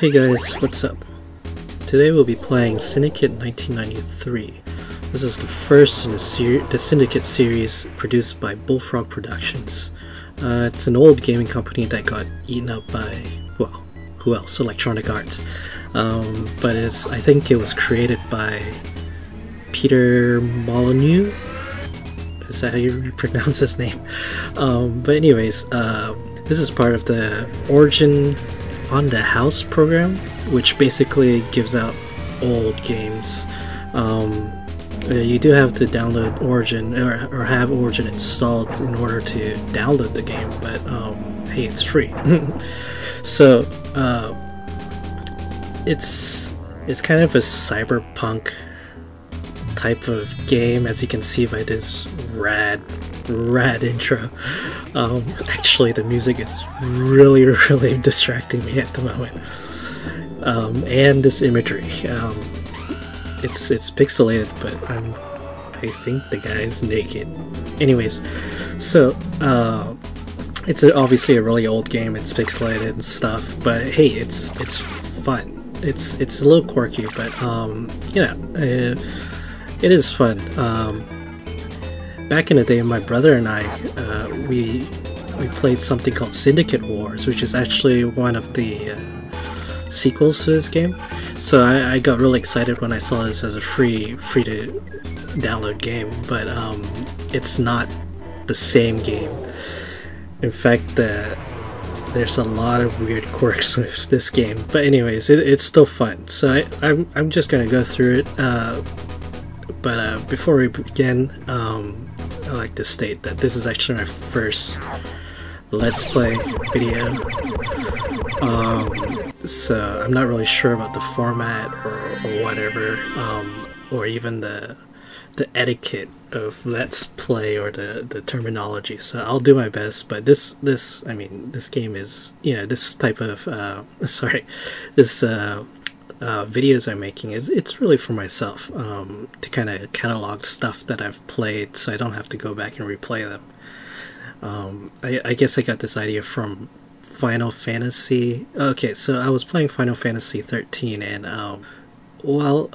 Hey guys, what's up? Today we'll be playing Syndicate 1993. This is the first in the Syndicate series produced by Bullfrog Productions. It's an old gaming company that got eaten up by, well, who else? Electronic Arts. But I think it was created by Peter Molyneux. Is that how you pronounce his name? But anyways, this is part of the Origin on the House program, which basically gives out old games. You do have to download Origin or have Origin installed in order to download the game, but hey, it's free. So it's kind of a cyberpunk type of game, as you can see by this rad intro. Actually, the music is really distracting me at the moment, and this imagery. It's pixelated, but I think the guy's naked. Anyways, so it's obviously a really old game. It's pixelated and stuff, but hey, it's fun. It's a little quirky, but you know, it is fun. Back in the day, my brother and I, we played something called Syndicate Wars, which is actually one of the sequels to this game. So I got really excited when I saw this as a free to download game, but it's not the same game. In fact, there's a lot of weird quirks with this game. But anyways, it's still fun. So I'm just gonna go through it. But before we begin, I like to state that this is actually my first Let's Play video. So I'm not really sure about the format or whatever, or even the etiquette of Let's Play or the terminology. So I'll do my best. But this game is, you know, this type of videos I'm making it's really for myself, to kind of catalog stuff that I've played, so I don't have to go back and replay them. I guess I got this idea from Final Fantasy. Okay, so I was playing Final Fantasy 13, and well,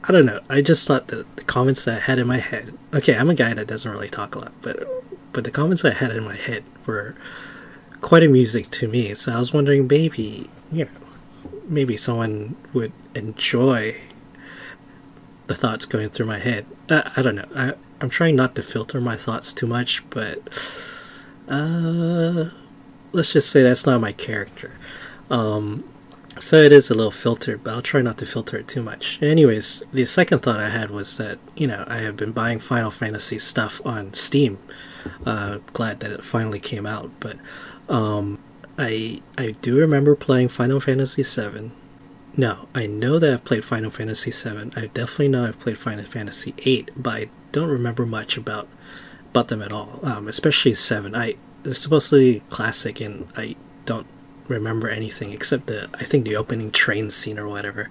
I don't know, I just thought that the comments that I had in my head, okay, I'm a guy that doesn't really talk a lot, but the comments I had in my head were quite amusing to me, so I was wondering, maybe, you know, maybe someone would enjoy the thoughts going through my head. I don't know. I'm trying not to filter my thoughts too much, but let's just say that's not my character. So it is a little filtered, but I'll try not to filter it too much. Anyways, the second thought I had was that, you know, I have been buying Final Fantasy stuff on Steam. Glad that it finally came out, but I do remember playing Final Fantasy VII. No, I know that I've played Final Fantasy VII. I definitely know I've played Final Fantasy VIII, but I don't remember much about them at all. Especially 7. It's supposedly classic, and I don't remember anything except I think the opening train scene or whatever.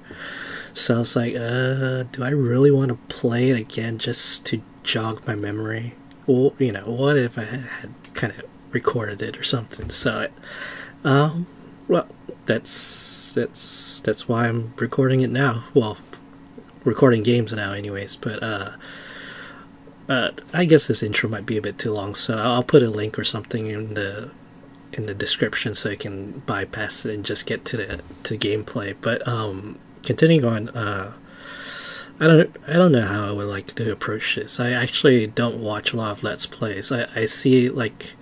So I was like, do I really want to play it again just to jog my memory? Well, you know, what if I had kind of recorded it or something? So well, that's why I'm recording it now. Well, recording games now anyways, but I guess this intro might be a bit too long, so I'll put a link or something in the description so you can bypass it and just get to gameplay. But continuing on, I don't know how I would like to approach this. I actually don't watch a lot of Let's Plays. I see, like,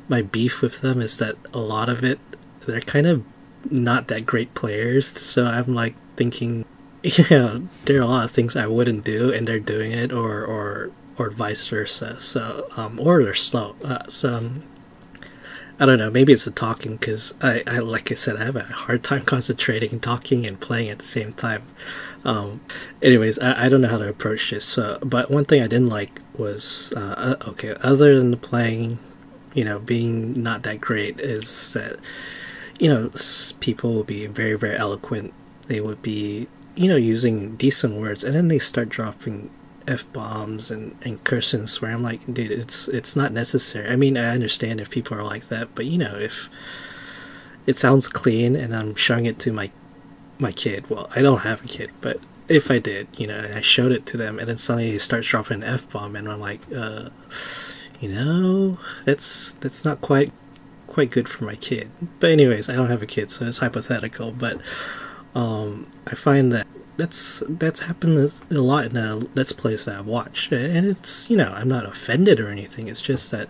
my beef with them is that a lot of it, they're kind of not that great players, so I'm like thinking, you know, there are a lot of things I wouldn't do and they're doing it, or vice versa. So or they're slow. So I don't know, maybe it's the talking, because I like I said, I have a hard time concentrating and talking and playing at the same time. Anyways, I don't know how to approach this. But one thing I didn't like was, okay, other than the playing, you know, being not that great, is that, you know, people will be very eloquent. They would be, you know, using decent words, and then they start dropping F-bombs and cursing and swear. I'm like, dude, it's not necessary. I mean, I understand if people are like that, but, you know, it sounds clean, and I'm showing it to my kid. Well, I don't have a kid, but if I did, and I showed it to them, and then suddenly he starts dropping an F-bomb, and I'm like, that's not quite good for my kid. But anyways, I don't have a kid, so it's hypothetical. But I find that that's happened a lot in the Let's Plays that I've watched, and it's I'm not offended or anything. It's just that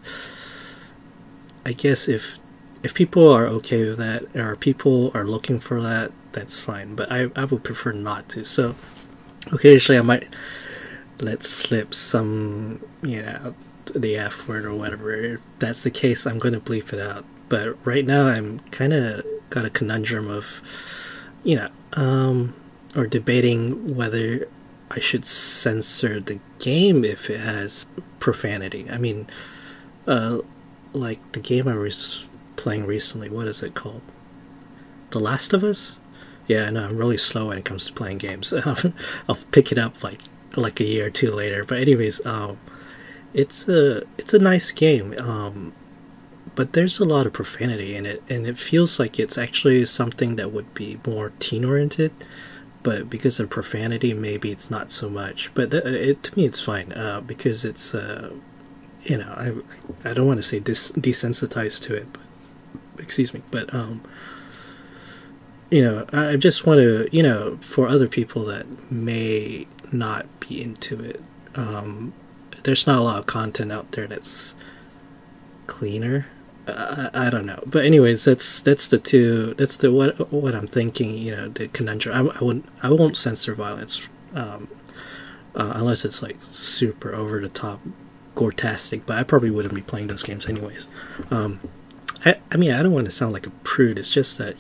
I guess if people are okay with that, or people are looking for that, that's fine. But I would prefer not to. So occasionally I might let slip some, the F word or whatever. If that's the case, I'm going to bleep it out. But right now I'm kind of got a conundrum of, or debating whether I should censor the game if it has profanity. I mean, like the game I was playing recently, what is it called? The Last of Us? Yeah, no, I'm really slow when it comes to playing games. I'll pick it up like a year or two later. But anyways, it's a nice game. But there's a lot of profanity in it, and it feels like it's actually something that would be more teen oriented. But because of profanity, maybe it's not so much. But to me, it's fine because it's I don't want to say desensitized to it, but excuse me, but I just want to, for other people that may not be into it, there's not a lot of content out there that's cleaner. I don't know, but anyways, that's what I'm thinking. The conundrum. I won't censor violence, unless it's like super over the top, gore-tastic. But I probably wouldn't be playing those games anyways. I mean, I don't want to sound like a prude. It's just that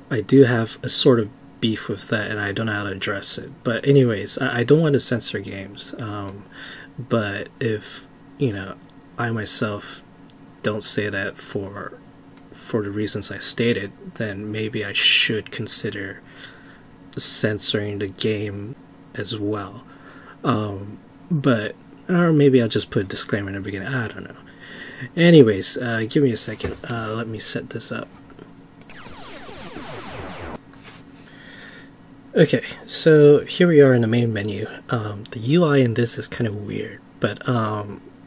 I do have a sort of beef with that, and I don't know how to address it. But anyways, I don't want to censor games. But if I myself don't say that for the reasons I stated, then maybe I should consider censoring the game as well. Or maybe I'll just put a disclaimer in the beginning. I don't know. Anyways, give me a second. Let me set this up. Okay, so here we are in the main menu. The UI in this is kind of weird, but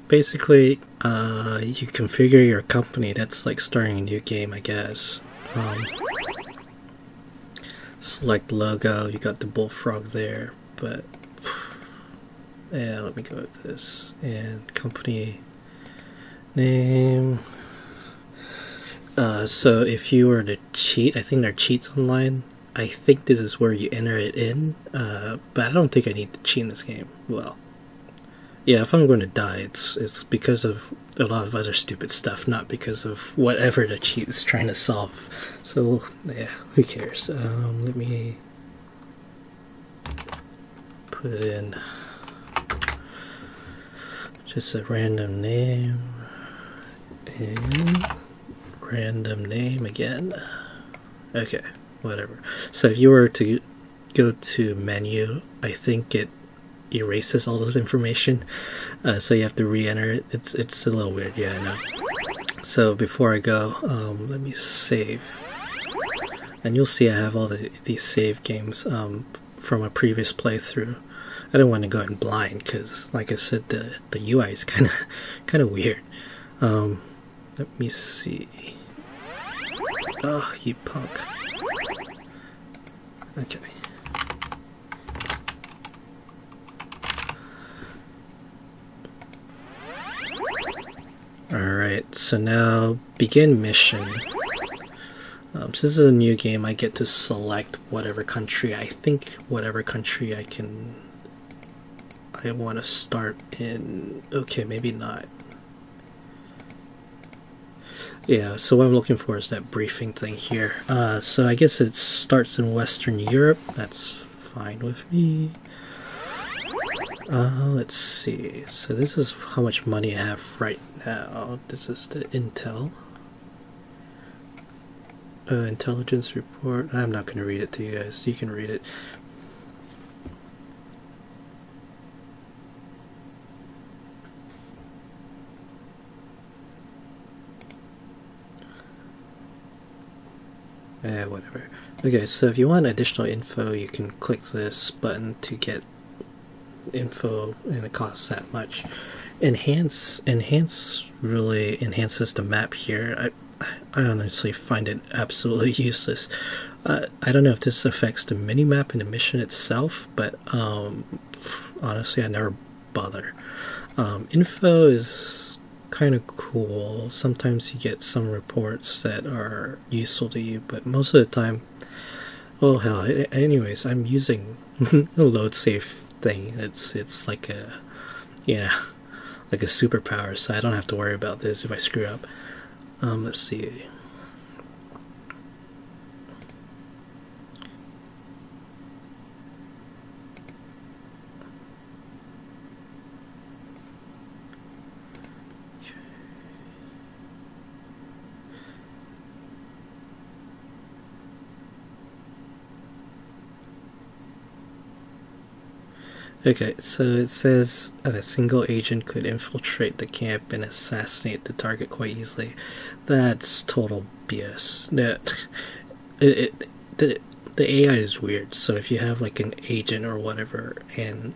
basically, you configure your company. That's like starting a new game, I guess. Select logo. You got the bullfrog there, but yeah, let me go with this. And company name. So if you were to cheat, I think there are cheats online. I think this is where you enter it in, but I don't think I need to cheat in this game. Well, yeah, if I'm going to die, it's because of a lot of other stupid stuff, not because of whatever the cheat is trying to solve. So, yeah, who cares? Let me put in just a random name, and random name again. Okay, whatever. So if you were to go to menu, I think it erases all this information, so you have to re-enter it. It's a little weird, yeah, I know. So before I go, let me save, and you'll see I have all these save games from a previous playthrough. I don't want to go in blind because, like I said, the UI is kind of weird. Let me see. Oh, you punk. Okay. Alright, so now begin mission. Since this is a new game, I get to select whatever country, I want to start in. Okay, maybe not. Yeah, so what I'm looking for is that briefing thing here. So I guess it starts in Western Europe. That's fine with me. Let's see. So this is how much money I have right now. This is the Intel. Intelligence report. I'm not going to read it to you guys. You can read it. Whatever. Okay, so if you want additional info, you can click this button to get info, and it costs that much. Enhance really enhances the map here. I honestly find it absolutely useless. I don't know if this affects the mini map and the mission itself, but honestly, I never bother. Info is kind of cool. Sometimes you get some reports that are useful to you, but most of the time, oh hell. Anyways, I'm using a load safe thing. It's like a, you know, like a superpower, so I don't have to worry about this if I screw up. Let's see. Okay, so it says a single agent could infiltrate the camp and assassinate the target quite easily. That's total BS. The AI is weird, so if you have like an agent or whatever, and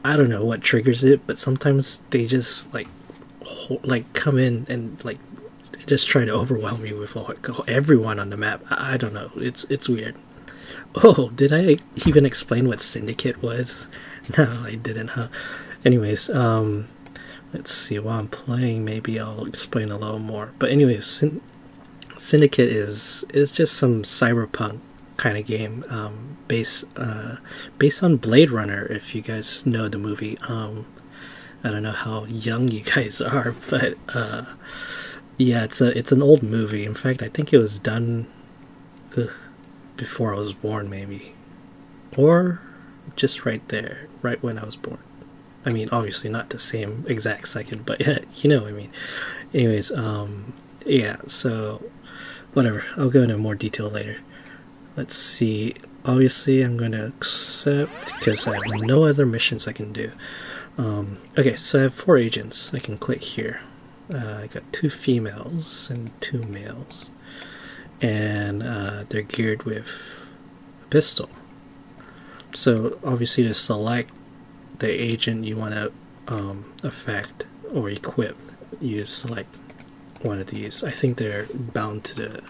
I don't know what triggers it, but sometimes they just like come in and like just try to overwhelm you with everyone on the map. I don't know. It's weird. Oh, did I even explain what Syndicate was? No, I didn't, huh? Anyways, let's see. While I'm playing, maybe I'll explain a little more. But anyways, Syndicate is just some cyberpunk kind of game, based on Blade Runner. If you guys know the movie, I don't know how young you guys are, but yeah, it's an old movie. In fact, I think it was done before I was born, maybe, or just right there, right when I was born. I mean, obviously not the same exact second, but yeah, you know what I mean. Anyways, yeah, so whatever, I'll go into more detail later. Let's see. Obviously I'm going to accept because I have no other missions I can do. Okay, so I have 4 agents. I can click here. I got 2 females and 2 males, and they're geared with a pistol. So obviously to select the agent you want to affect or equip, you select one of these. I think they're bound to the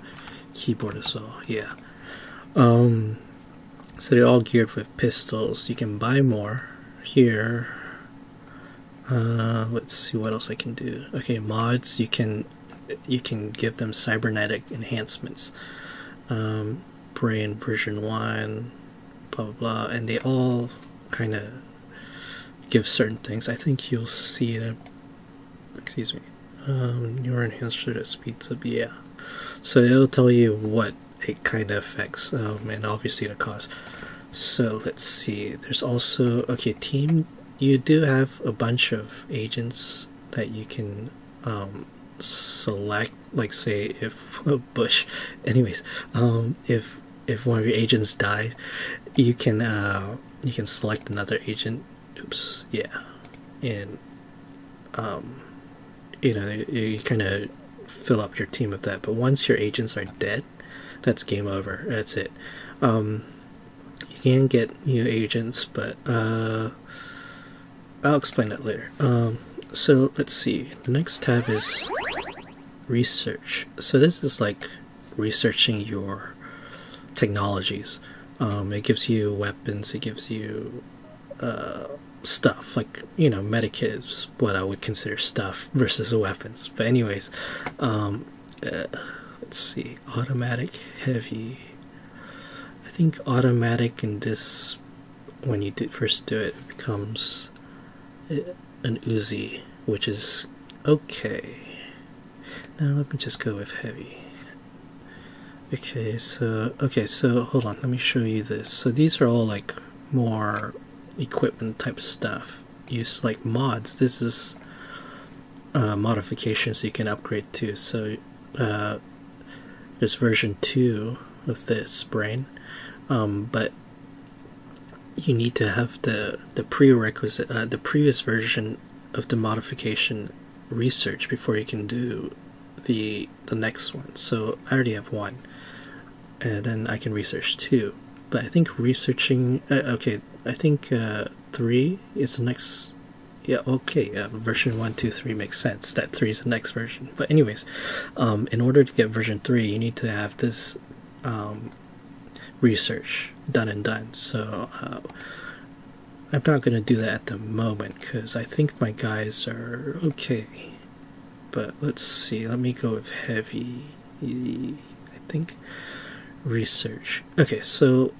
keyboard as well. Yeah. So they're all geared with pistols. You can buy more here. Let's see what else I can do. Okay, mods. You can give them cybernetic enhancements. Brain version 1. Blah blah blah, and they all kind of give certain things. I think you'll see them. Excuse me. Your enhancer that speeds up. Yeah. So it'll tell you what it kind of affects, and obviously the cost. So let's see. There's also team. You do have a bunch of agents that you can select. Like say if Bush. Anyways, if one of your agents die, you can select another agent. Oops, yeah, and you know, you kind of fill up your team with that. But once your agents are dead, that's game over. That's it. You can get new agents, but I'll explain that later. So let's see. The next tab is research. So this is like researching your technologies. It gives you weapons, it gives you stuff like, you know, medikits, what I would consider stuff versus weapons. But anyways, let's see, automatic, heavy. I think automatic in this, when you first do it, becomes an Uzi, which is okay. Now let me just go with heavy. Okay, so hold on, let me show you this. So these are all like more equipment type stuff. Use like mods. This is modifications you can upgrade to. So there's version 2 of this brain, but you need to have the prerequisite, the previous version of the modification research before you can do the next one. So I already have one. and then I can research 2. But I think researching okay, I think 3 is the next. Yeah, okay, version 1, 2, 3 makes sense. That 3 is the next version. But anyways, in order to get version 3, you need to have this research done and done. So I'm not going to do that at the moment because I think my guys are okay. But let's see, let me go with heavy, I think, research. Okay, so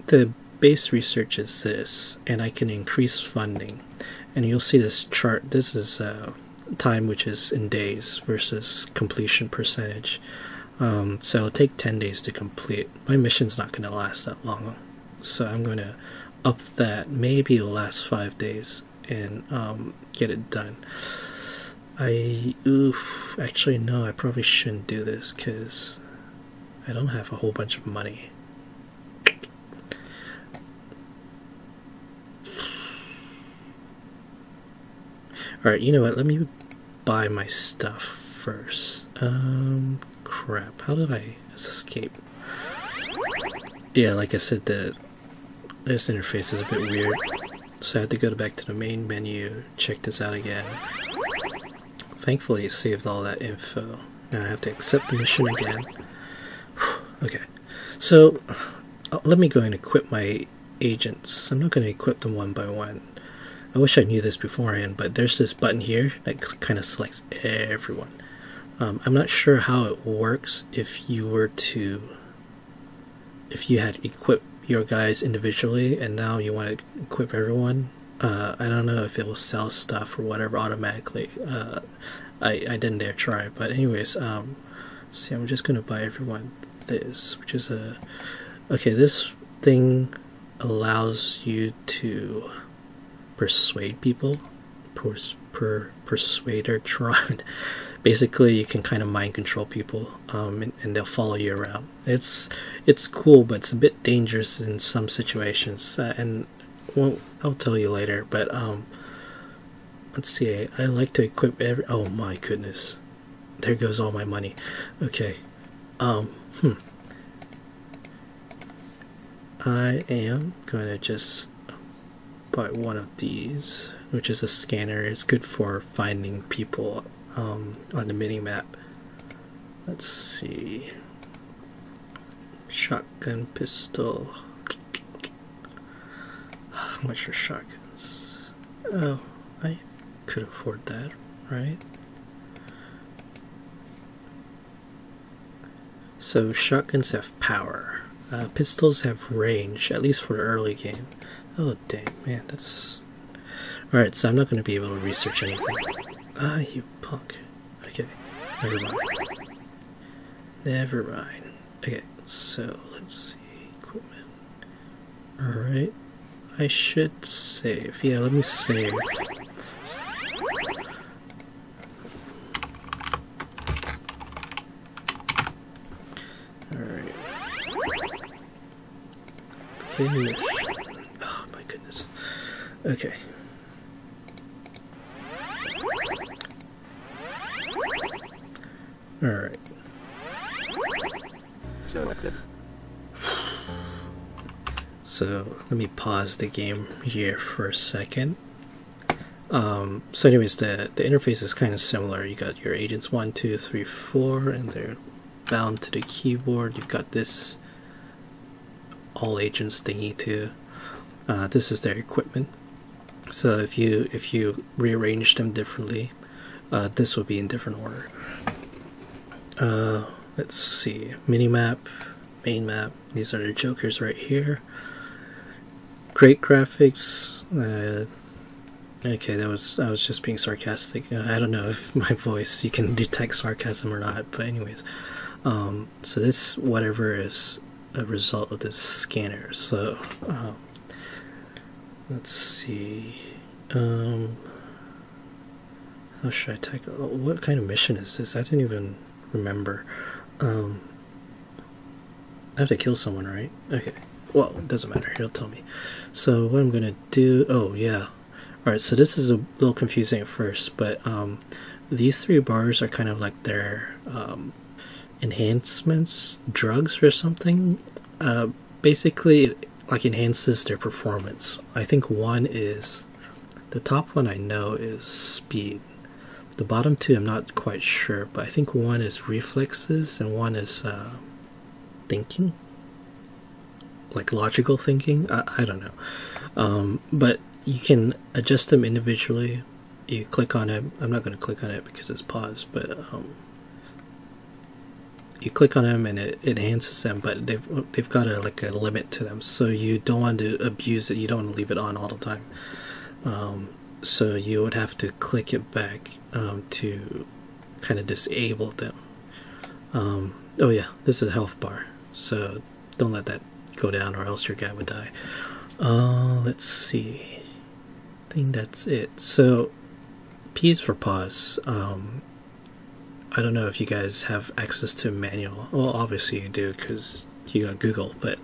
the base research is this, and I can increase funding. And you'll see this chart. This is time, which is in days, versus completion percentage. So it'll take 10 days to complete. My mission's not going to last that long, so I'm going to up that. Maybe it'll last 5 days and get it done. Actually no, I probably shouldn't do this because I don't have a whole bunch of money. Alright, you know what, let me buy my stuff first. Crap, how did I escape? Yeah, like I said, this interface is a bit weird, so I had to go back to the main menu, check this out again. Thankfully it saved all that info. Now I have to accept the mission again. Okay, so let me go and equip my agents. I'm not going to equip them one by one. I wish I knew this beforehand, but there's this button here that kind of selects everyone. I'm not sure how it works if you had equipped your guys individually and now you want to equip everyone. I don't know if it will sell stuff or whatever automatically. I didn't dare try, but anyways, see, I'm just gonna buy everyone this, which is okay, this thing allows you to persuade people, persuadertron. Basically, you can kind of mind control people, and they'll follow you around. It's cool, but it's a bit dangerous in some situations, and well, I'll tell you later. But let's see. I like to equip every. Oh my goodness, there goes all my money. Okay, I am gonna just buy one of these, which is a scanner. It's good for finding people on the mini map. Let's see. Shotgun, pistol. How much are shotguns? Oh, I could afford that, right? So shotguns have power. Pistols have range, at least for the early game. Oh dang, man, that's... Alright, so I'm not going to be able to research anything. Ah, you punk. Okay, never mind. Never mind. Okay, so let's see. Equipment. Alright. I should save. Yeah, let me save. Alright. Okay. Oh my goodness. Okay. Alright. So let me pause the game here for a second. So anyways, the interface is kind of similar. You got your agents 1, 2, 3, 4, and they're bound to the keyboard. You've got this all agents thingy too. This is their equipment. So if you rearrange them differently, this will be in different order. Let's see, minimap, main map. These are the jokers right here. Great graphics. Okay, I was just being sarcastic. I don't know if my voice, you can detect sarcasm or not, but anyways. So this whatever is a result of this scanner. So let's see. How should I tackle? What kind of mission is this? I didn't even remember. I have to kill someone, right? Okay. Well, it doesn't matter. He'll tell me. So what I'm gonna do? Oh yeah. All right. So this is a little confusing at first, but these 3 bars are kind of like their enhancements, drugs or something. Basically, it, like, enhances their performance. I think one is, the top one I know is speed. The bottom two I'm not quite sure, but I think one is reflexes and one is thinking, like logical thinking. I don't know, but you can adjust them individually. You click on it. I'm not going to click on it because it's paused, but you click on them and it enhances them, but they've got a limit to them, so you don't want to abuse it. You don't want to leave it on all the time. So you would have to click it back to kind of disable them. Oh yeah, this is a health bar, so don't let that go down or else your guy would die. Let's see. I think that's it. So P is for pause. I don't know if you guys have access to manual. Well, obviously you do because you got Google, but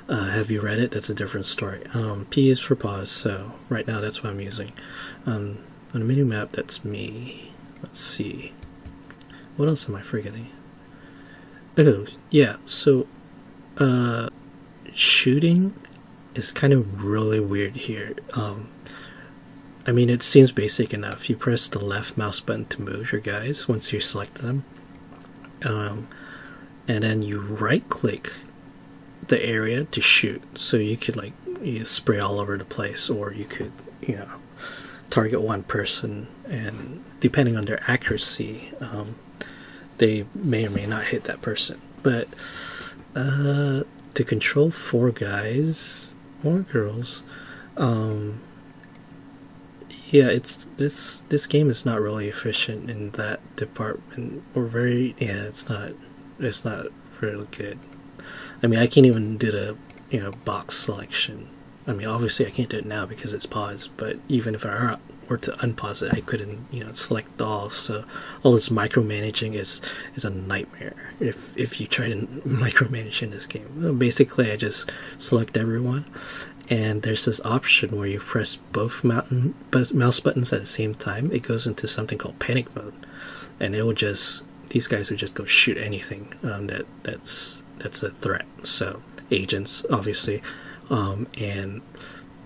have you read it? That's a different story. P is for pause, so right now that's what I'm using. On the menu map, that's me. Let's see. What else am I forgetting? Oh, yeah, so shooting is kind of really weird here. I mean, it seems basic enough. You press the left mouse button to move your guys once you select them. And then you right click the area to shoot, so you could you spray all over the place, or you could target one person, and depending on their accuracy they may or may not hit that person. But to control 4 guys or girls, yeah, this game is not really efficient in that department, or it's not really good. I mean, I can't even do the box selection. I mean, obviously I can't do it now because it's paused, but even if I were to unpause it, I couldn't select all. So all this micromanaging is a nightmare if you try to micromanage in this game. Basically, I just select everyone, and there's this option where you press both mouse buttons at the same time. It goes into something called panic mode, and these guys would just go shoot anything that's a threat. So agents, obviously, and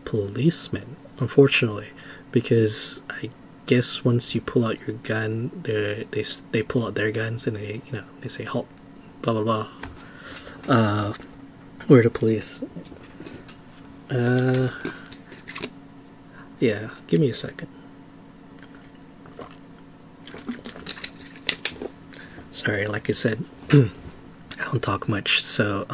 policemen, unfortunately, because I guess once you pull out your gun, they pull out their guns and they say halt, blah blah blah. Where are the police? Yeah, give me a second. Sorry, like I said, I don't talk much, so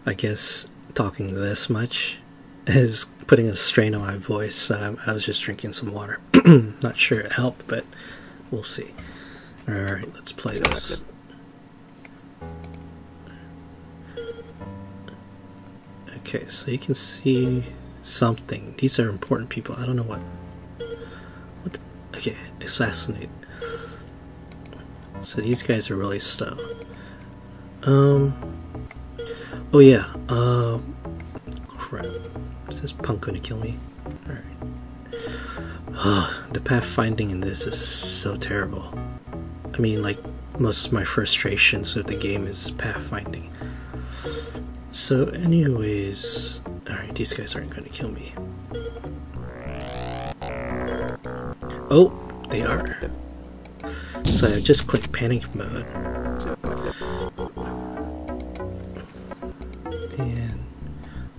I guess talking this much is putting a strain on my voice. I was just drinking some water. Not sure it helped, but we'll see. Alright, let's play this. Okay, so you can see something. These are important people. I don't know what okay, assassinate. So these guys are really slow. Oh yeah, crap. Is this punk gonna kill me? Alright. The pathfinding in this is so terrible. I mean, like, most of my frustrations with the game is pathfinding. So anyways, alright, these guys aren't gonna kill me. Oh, they are. So I just click panic mode. And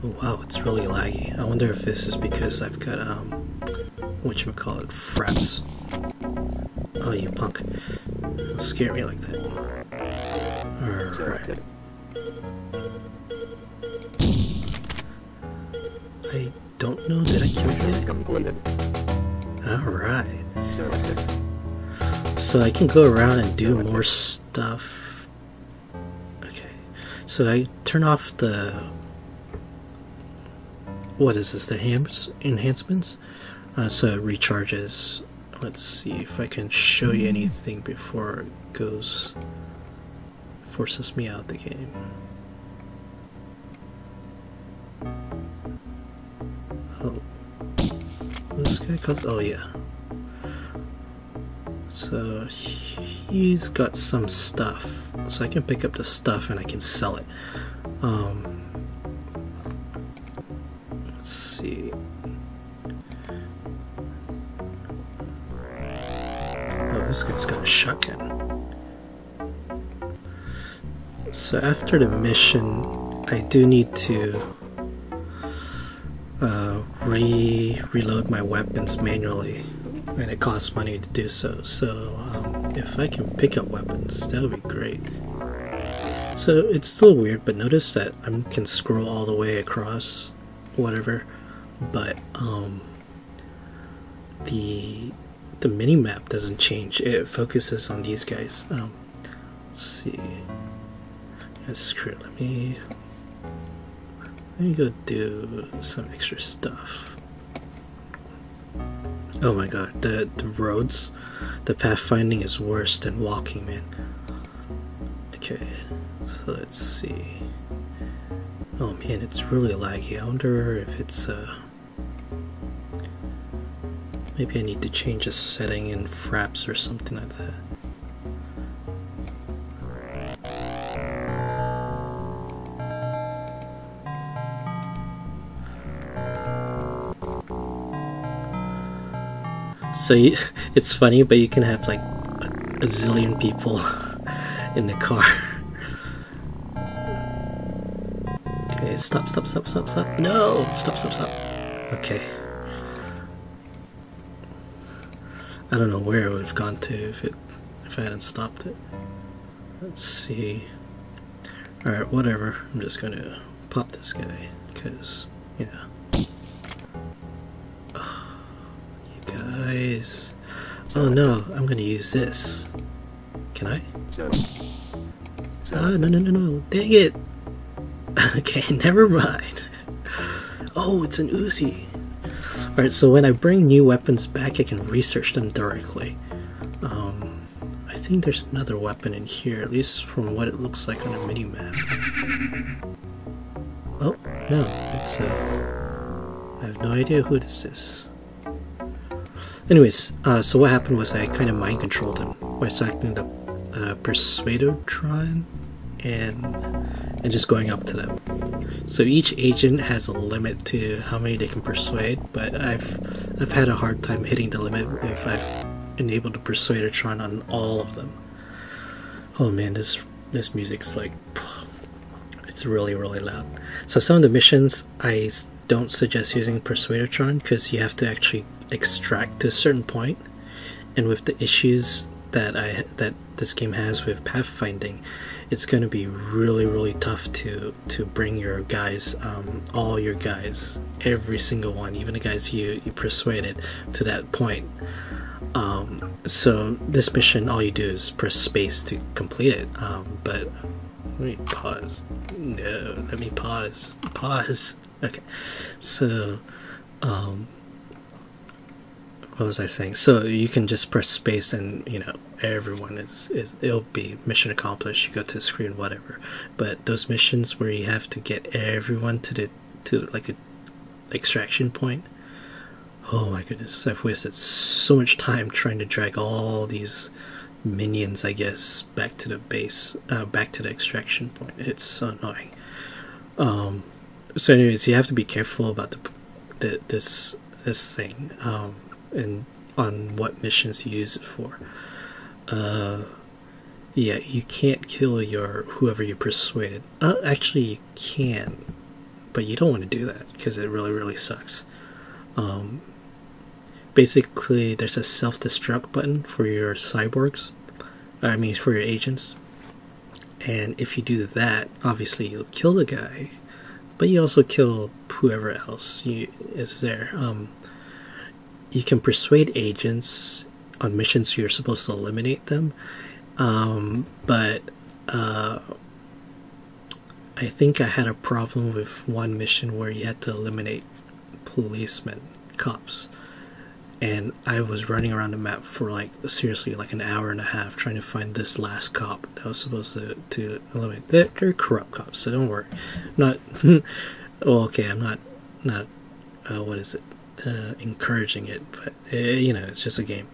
oh wow, it's really laggy. I wonder if this is because I've got whatchamacallit, fraps. Oh, you punk. Don't scare me like that. Alright. I don't know, did I kill you? Alright. So I can go around and do more stuff. Okay. So I turn off the... What is this? The enhancements? So it recharges. Let's see if I can show you anything before it forces me out of the game. Oh. This guy calls... Oh yeah. So he's got some stuff, so I can pick up the stuff and I can sell it. Let's see. Oh, this guy's got a shotgun. So after the mission, I do need to reload my weapons manually, and it costs money to do so. So if I can pick up weapons, that would be great. So it's still weird, but notice that I can scroll all the way across whatever, but the mini map doesn't change. It focuses on these guys. Let's see. Yeah, screw it. Let me go do some extra stuff. Oh my god, the roads, the pathfinding is worse than walking, man. Okay, so let's see. Oh man, it's really laggy. I wonder if it's maybe I need to change a setting in fraps or something like that. So it's funny, but you can have like a zillion people in the car. Okay, stop. No, stop. Okay. I don't know where it would have gone to if I hadn't stopped it. Let's see. Alright, whatever. I'm just gonna pop this guy, because, you know. Oh, you guys. Oh no, I'm gonna use this. Can I? Oh, no. Dang it! Okay, never mind. Oh, it's an Uzi. Alright, so when I bring new weapons back, I can research them directly. I think there's another weapon in here, at least from what it looks like on the mini-map. Oh, no, it's I have no idea who this is. Anyways, so what happened was I kind of mind-controlled him by selecting the Persuadotron and just going up to them. So each agent has a limit to how many they can persuade, but I've had a hard time hitting the limit if I've enabled the Persuadotron on all of them. Oh man, this music's like, it's really loud. So some of the missions I don't suggest using Persuadotron because you have to actually extract to a certain point, and with the issues that this game has with pathfinding, it's going to be really tough to bring your guys, all your guys, every single one, even the guys you persuaded, to that point. So this mission, all you do is press space to complete it. But let me pause. No, let me pause. Okay, so what was I saying? So you can just press space and, you know, everyone it'll be mission accomplished. You go to the screen, whatever. But those missions where you have to get everyone to like a extraction point, oh my goodness, I've wasted so much time trying to drag all these minions, I guess, back to the base, back to the extraction point. It's so annoying. So anyways, you have to be careful about this thing, and on what missions you use it for. Yeah, you can't kill whoever you persuaded. Actually you can, but you don't want to do that because it really sucks. Basically there's a self-destruct button for your cyborgs, I mean for your agents, and if you do that, obviously you'll kill the guy, but you also kill whoever else is there. You can persuade agents on missions you're supposed to eliminate them, but I think I had a problem with one mission where you had to eliminate policemen, cops, and I was running around the map for like seriously like an hour and a half trying to find this last cop that I was supposed to eliminate. They're corrupt cops, so don't worry. Not well, okay, I'm not what is it, encouraging it, but you know, it's just a game.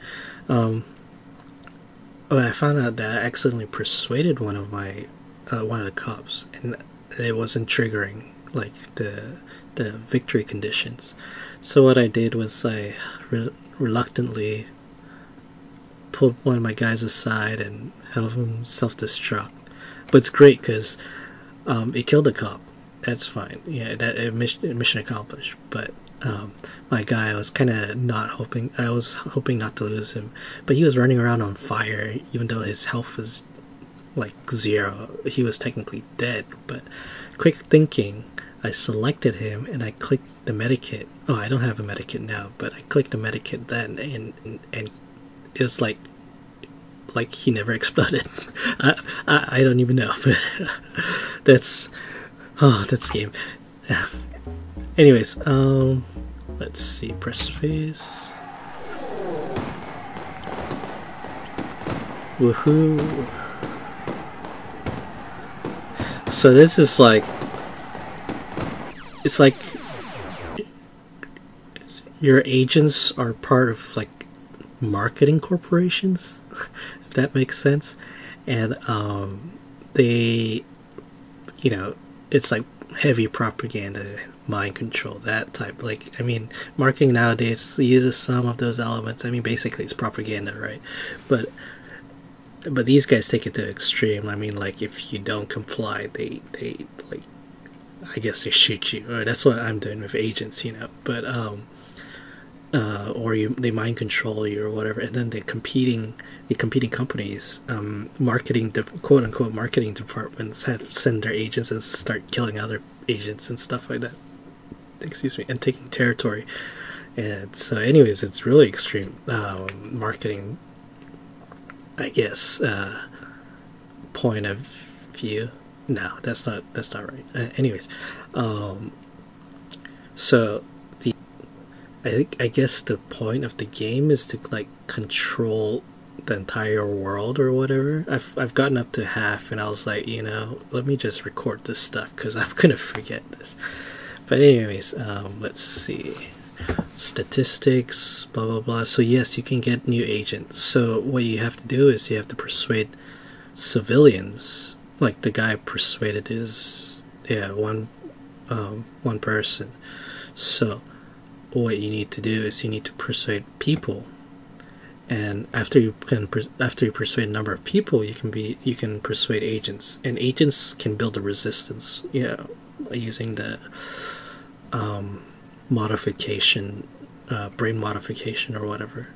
Oh, I found out that I accidentally persuaded one of the cops, and it wasn't triggering like the victory conditions. So what I did was I reluctantly pulled one of my guys aside and helped him self-destruct. But it's great because it killed the cop. That's fine. Yeah, that mission accomplished. But my guy, I was kind of not hoping. I was hoping not to lose him, but he was running around on fire, even though his health was like 0. He was technically dead. But quick thinking, I selected him and I clicked the medikit. Oh, I don't have a medikit now, but I clicked the medikit then, and it's like he never exploded. I don't even know, but that's game. Anyways, let's see, press space. Woohoo! So this is like, it's like your agents are part of like marketing corporations, if that makes sense. And they, you know, it's like heavy propaganda, mind control, that type. Like, I mean, marketing nowadays uses some of those elements. I mean, basically it's propaganda, right? But these guys take it to the extreme. I mean, like, if you don't comply, they like, I guess they shoot you. Or that's what I'm doing with agents, you know. But or they mind control you or whatever, and then the competing companies, marketing, quote unquote marketing departments, have send their agents and start killing other agents and stuff like that. Excuse me, and taking territory. And so, anyways, it's really extreme marketing, I guess, point of view. No, that's not right. Anyways, so I guess the point of the game is to like control the entire world or whatever. I've gotten up to half, and I was like, you know, let me just record this stuff because I'm gonna forget this. But anyways, let's see, statistics, blah blah blah. So yes, you can get new agents. So what you have to do is you have to persuade civilians. Like the guy persuaded one person. So what you need to do is you need to persuade people, and after you persuade a number of people, you can persuade agents, and agents can build a resistance, you know, using the modification, brain modification or whatever.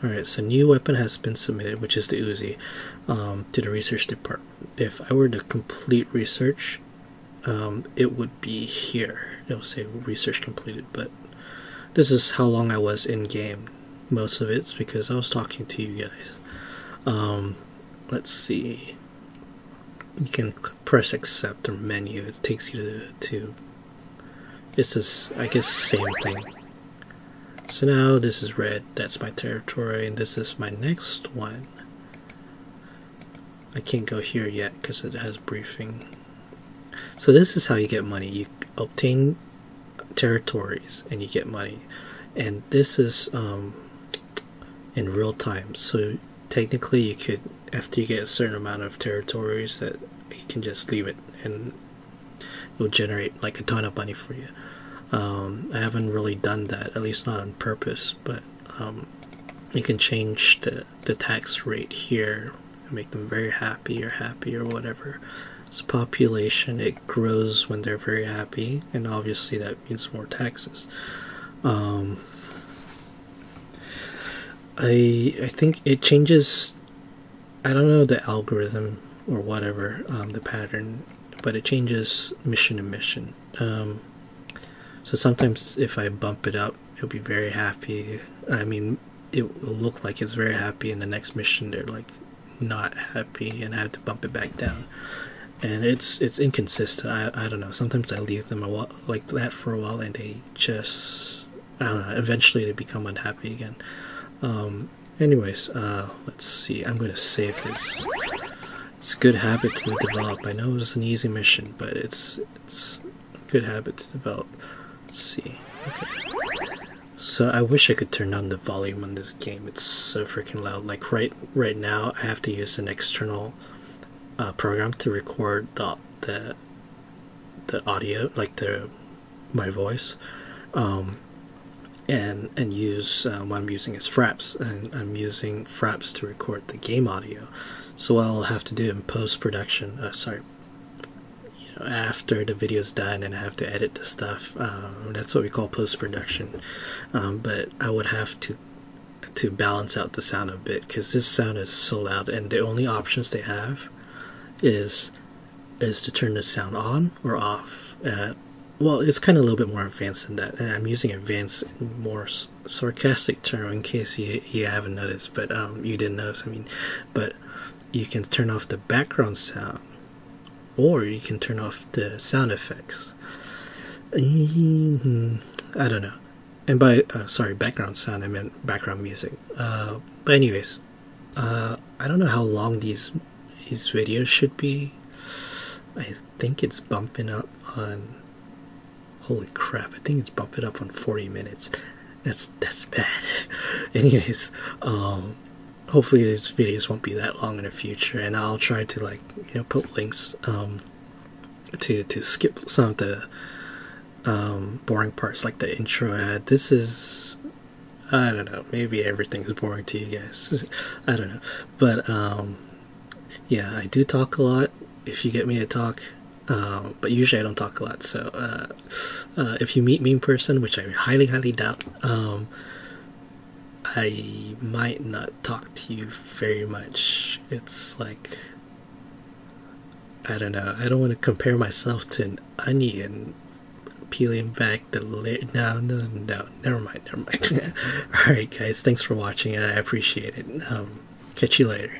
Alright, so new weapon has been submitted, which is the Uzi, to the research department. If I were to complete research, it would be here. It will say research completed, but this is how long I was in game. Most of it's because I was talking to you guys. Let's see. You can press accept or menu. It takes you to this is, I guess, same thing. So now this is red. That's my territory, and this is my next one. I can't go here yet because it has briefing. So this is how you get money. You obtain territories and you get money, and this is in real time. So technically you could, after you get a certain amount of territories, that you can just leave it and it will generate like a ton of money for you. I haven't really done that, at least not on purpose, but you can change the tax rate here and make them very happy or whatever. So population, it grows when they're very happy, and obviously that means more taxes. I think it changes, I don't know the algorithm or whatever, the pattern, but it changes mission to mission. So sometimes if I bump it up, it'll be very happy. I mean, it will look like it's very happy, and the next mission they're like not happy, and I have to bump it back down. And it's inconsistent. I don't know. Sometimes I leave them a while, like that for a while, and they just, I don't know, eventually they become unhappy again. Anyways, let's see. I'm gonna save this. It's a good habit to develop. I know it was an easy mission, but it's a good habit to develop. Let's see. Okay. So I wish I could turn down the volume on this game. It's so freaking loud. Like right now, I have to use an external program to record the audio, like my voice, and use what I'm using is Fraps, and I'm using Fraps to record the game audio. So what I'll have to do in post-production, after the video's done and I have to edit the stuff, that's what we call post-production. But I would have to balance out the sound a bit, because this sound is so loud, and the only options they have is to turn the sound on or off. Well, it's kind of a little bit more advanced than that, and I'm using advanced in more sarcastic term in case you haven't noticed, but you didn't notice, I mean. But you can turn off the background sound, or you can turn off the sound effects. I don't know. And by sorry, background sound, I meant background music. But anyways, I don't know how long these videos should be. I think it's bumping up on, holy crap, I think it's bumping up on 40 minutes. That's bad. Anyways, hopefully these videos won't be that long in the future, and I'll try to put links to skip some of the boring parts, like the intro ad. This is, I don't know, maybe everything's boring to you guys. I don't know, but yeah, I do talk a lot if you get me to talk, but usually I don't talk a lot. So if you meet me in person, which I highly doubt, I might not talk to you very much. It's like, I don't know, I don't want to compare myself to an onion peeling back the layer. No, never mind. Alright guys, thanks for watching. I appreciate it. Catch you later.